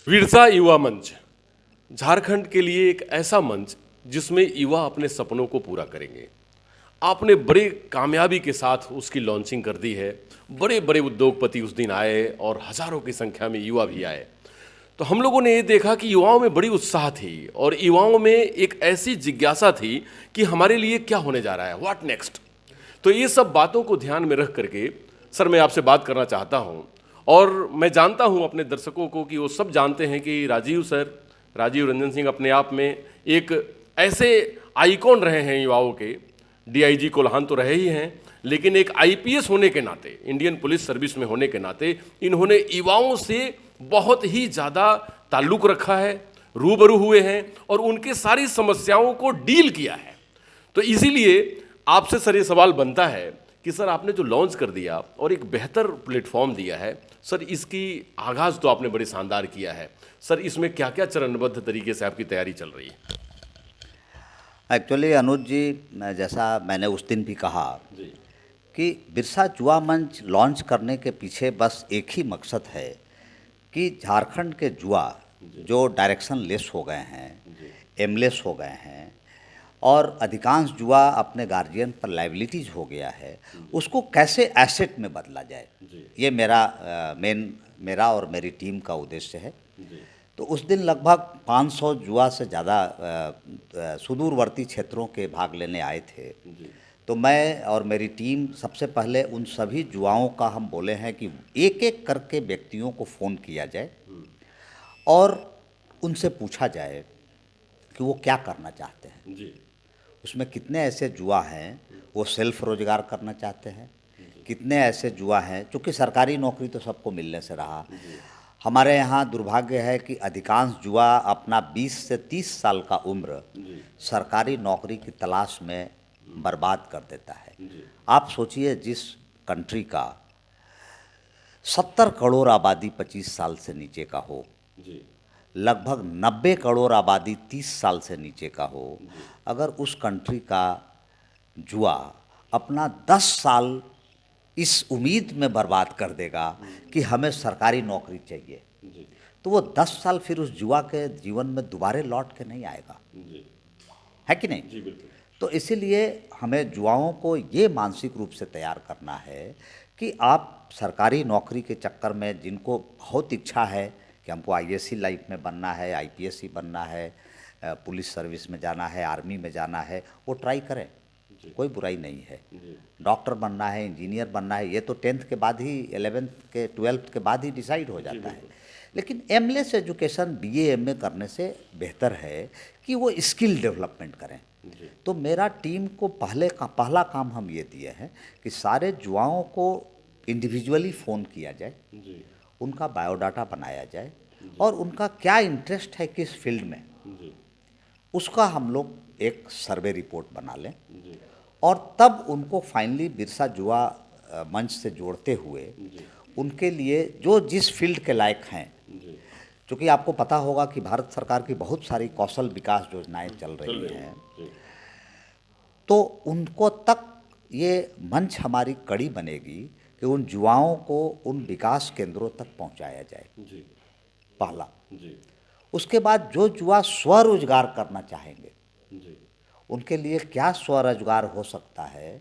विरसा युवा मंच झारखंड के लिए एक ऐसा मंच जिसमें युवा अपने सपनों को पूरा करेंगे। आपने बड़े कामयाबी के साथ उसकी लॉन्चिंग कर दी है। बड़े बड़े उद्योगपति उस दिन आए और हजारों की संख्या में युवा भी आए। तो हम लोगों ने ये देखा कि युवाओं में बड़ी उत्साह थी और युवाओं में एक ऐसी जिज्ञासा थी कि हमारे लिए क्या होने जा रहा है, व्हाट नेक्स्ट। तो ये सब बातों को ध्यान में रख करके सर मैं आपसे बात करना चाहता हूँ और मैं जानता हूँ अपने दर्शकों को कि वो सब जानते हैं कि राजीव रंजन सिंह अपने आप में एक ऐसे आइकॉन रहे हैं युवाओं के। डीआईजी कोल्हान तो रहे ही हैं, लेकिन एक आईपीएस होने के नाते, इंडियन पुलिस सर्विस में होने के नाते इन्होंने युवाओं से बहुत ही ज़्यादा ताल्लुक़ रखा है, रूबरू हुए हैं और उनके सारी समस्याओं को डील किया है। तो इसीलिए आपसे सर ये सवाल बनता है कि सर आपने जो लॉन्च कर दिया और एक बेहतर प्लेटफॉर्म दिया है, सर इसकी आगाज़ तो आपने बड़े शानदार किया है। सर इसमें क्या क्या चरणबद्ध तरीके से आपकी तैयारी चल रही है? एक्चुअली अनुज जी, जैसा मैंने उस दिन भी कहा जी। कि बिरसा युवा मंच लॉन्च करने के पीछे बस एक ही मकसद है कि झारखंड के युवा जो डायरेक्शन लेस हो गए हैं, एमलेस हो गए हैं और अधिकांश युवा अपने गार्जियन पर लाइबिलिटीज हो गया है, उसको कैसे एसेट में बदला जाए, ये मेरा और मेरी टीम का उद्देश्य है। तो उस दिन लगभग 500 युवा से ज़्यादा सुदूरवर्ती क्षेत्रों के भाग लेने आए थे। तो मैं और मेरी टीम सबसे पहले उन सभी युवाओं का हम बोले हैं कि एक एक करके व्यक्तियों को फ़ोन किया जाए और उनसे पूछा जाए कि वो क्या करना चाहते हैं। जी। उसमें कितने ऐसे युवा हैं वो सेल्फ रोजगार करना चाहते हैं, कितने ऐसे युवा हैं, चूँकि सरकारी नौकरी तो सबको मिलने से रहा। हमारे यहाँ दुर्भाग्य है कि अधिकांश युवा अपना 20 से 30 साल का उम्र सरकारी नौकरी की तलाश में बर्बाद कर देता है। आप सोचिए, जिस कंट्री का 70 करोड़ आबादी 25 साल से नीचे का हो, लगभग 90 करोड़ आबादी 30 साल से नीचे का हो, अगर उस कंट्री का युवा अपना 10 साल इस उम्मीद में बर्बाद कर देगा कि हमें सरकारी नौकरी चाहिए, तो वो 10 साल फिर उस युवा के जीवन में दोबारा लौट के नहीं आएगा, है कि नहीं? जी बिल्कुल। तो इसीलिए हमें युवाओं को ये मानसिक रूप से तैयार करना है कि आप सरकारी नौकरी के चक्कर में, जिनको बहुत इच्छा है कि हमको आईएएस लाइफ में बनना है, आईपीएस बनना है, पुलिस सर्विस में जाना है, आर्मी में जाना है, वो ट्राई करें, कोई बुराई नहीं है। डॉक्टर बनना है, इंजीनियर बनना है, ये तो 10th के बाद ही, 11th के 12th के बाद ही डिसाइड हो जाता है। लेकिन एमलेस एजुकेशन बीए एमए करने से बेहतर है कि वो स्किल डेवलपमेंट करें। तो मेरा टीम को पहला काम हम ये दिए हैं कि सारे युवाओं को इंडिविजुअली फ़ोन किया जाए, उनका बायोडाटा बनाया जाए और उनका क्या इंटरेस्ट है किस फील्ड में, उसका हम लोग एक सर्वे रिपोर्ट बना लें और तब उनको फाइनली बिरसा युवा मंच से जोड़ते हुए उनके लिए जो जिस फील्ड के लायक हैं, क्योंकि आपको पता होगा कि भारत सरकार की बहुत सारी कौशल विकास योजनाएं चल रही हैं, तो उनको तक ये मंच हमारी कड़ी बनेगी कि उन युवाओं को उन विकास केंद्रों तक पहुंचाया जाए, पहला। उसके बाद जो युवा स्वरोजगार करना चाहेंगे, उनके लिए क्या स्वरोजगार हो सकता है,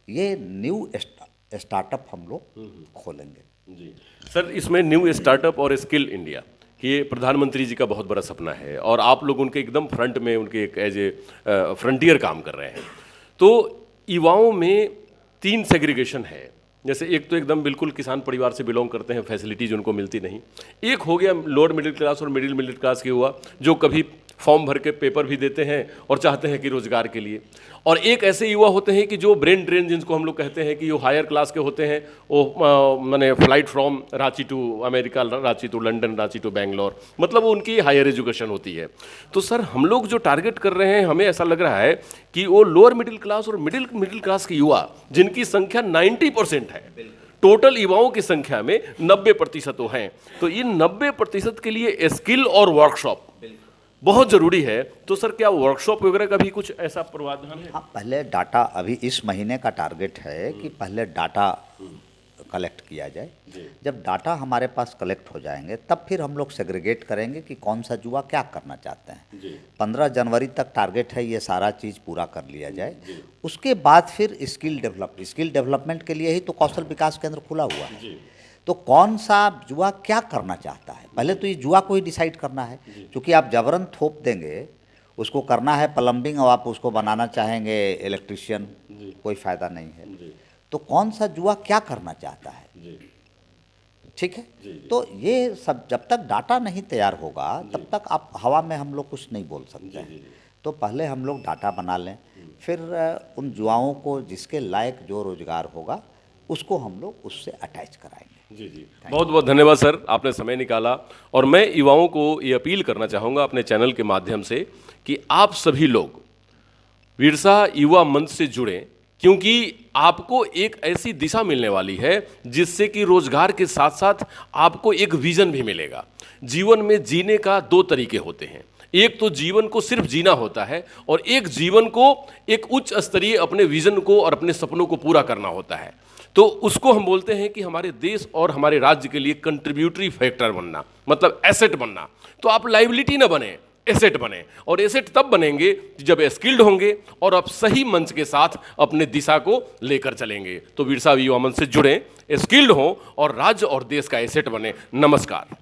ये न्यू स्टार्टअप हम लोग खोलेंगे। सर इसमें न्यू स्टार्टअप और स्किल इंडिया, ये प्रधानमंत्री जी का बहुत बड़ा सपना है और आप लोग उनके एकदम फ्रंट में, उनके एक एज ए फ्रंटियर काम कर रहे हैं। तो युवाओं में 3 सेग्रीगेशन है, जैसे एक तो एकदम बिल्कुल किसान परिवार से बिलोंग करते हैं, फैसिलिटीज उनको मिलती नहीं। एक हो गया लोअर मिडिल क्लास और मिडिल क्लास के युवा जो कभी फॉर्म भर के पेपर भी देते हैं और चाहते हैं कि रोजगार के लिए। और एक ऐसे युवा होते हैं कि जो ब्रेन ड्रेन जिनको हम लोग कहते हैं कि जो हायर क्लास के होते हैं, वो मैंने flight from Ranchi to America, Ranchi to London, Ranchi to Bangalore, मतलब वो उनकी हायर एजुकेशन होती है। तो सर हम लोग जो टारगेट कर रहे हैं, हमें ऐसा लग रहा है कि वो लोअर मिडिल क्लास और मिडिल क्लास के युवा, जिनकी संख्या 90% है, टोटल युवाओं की संख्या में 90% हैं। तो इन 90% के लिए स्किल और वर्कशॉप बहुत ज़रूरी है। तो सर क्या वर्कशॉप वगैरह का भी कुछ ऐसा प्रावधान है? हाँ, पहले डाटा, अभी इस महीने का टारगेट है कि पहले डाटा कलेक्ट किया जाए। जब डाटा हमारे पास कलेक्ट हो जाएंगे तब फिर हम लोग सेग्रीगेट करेंगे कि कौन सा युवा क्या करना चाहते हैं। 15 जनवरी तक टारगेट है, ये सारा चीज़ पूरा कर लिया जाए। उसके बाद फिर स्किल डेवलपमेंट के लिए ही तो कौशल विकास केंद्र खुला हुआ है। तो कौन सा युवा क्या करना चाहता है, पहले तो ये युवा को ही डिसाइड करना है। क्योंकि आप जबरन थोप देंगे, उसको करना है प्लम्बिंग और आप उसको बनाना चाहेंगे इलेक्ट्रिशियन, कोई फ़ायदा नहीं है। तो कौन सा युवा क्या करना चाहता है, ठीक है। तो ये सब जब तक डाटा नहीं तैयार होगा तब तक आप हवा में हम लोग कुछ नहीं बोल सकते हैं। तो पहले हम लोग डाटा बना लें, फिर उन युवाओं को जिसके लायक जो रोजगार होगा उसको हम लोग उससे अटैच कराएंगे। जी, बहुत बहुत धन्यवाद सर, आपने समय निकाला। और मैं युवाओं को ये अपील करना चाहूँगा अपने चैनल के माध्यम से कि आप सभी लोग विरसा युवा मंच से जुड़ें, क्योंकि आपको एक ऐसी दिशा मिलने वाली है जिससे कि रोजगार के साथ साथ आपको एक विजन भी मिलेगा। जीवन में जीने का दो तरीके होते हैं, एक तो जीवन को सिर्फ जीना होता है और एक जीवन को एक उच्च स्तरीय अपने विजन को और अपने सपनों को पूरा करना होता है। तो उसको हम बोलते हैं कि हमारे देश और हमारे राज्य के लिए कंट्रीब्यूटरी फैक्टर बनना, मतलब एसेट बनना। तो आप लाइबिलिटी ना बने, एसेट बने। और एसेट तब बनेंगे जब स्किल्ड होंगे और आप सही मंच के साथ अपने दिशा को लेकर चलेंगे। तो विरसा युवा मंच से जुड़ें, स्किल्ड हों और राज्य और देश का एसेट बने। नमस्कार।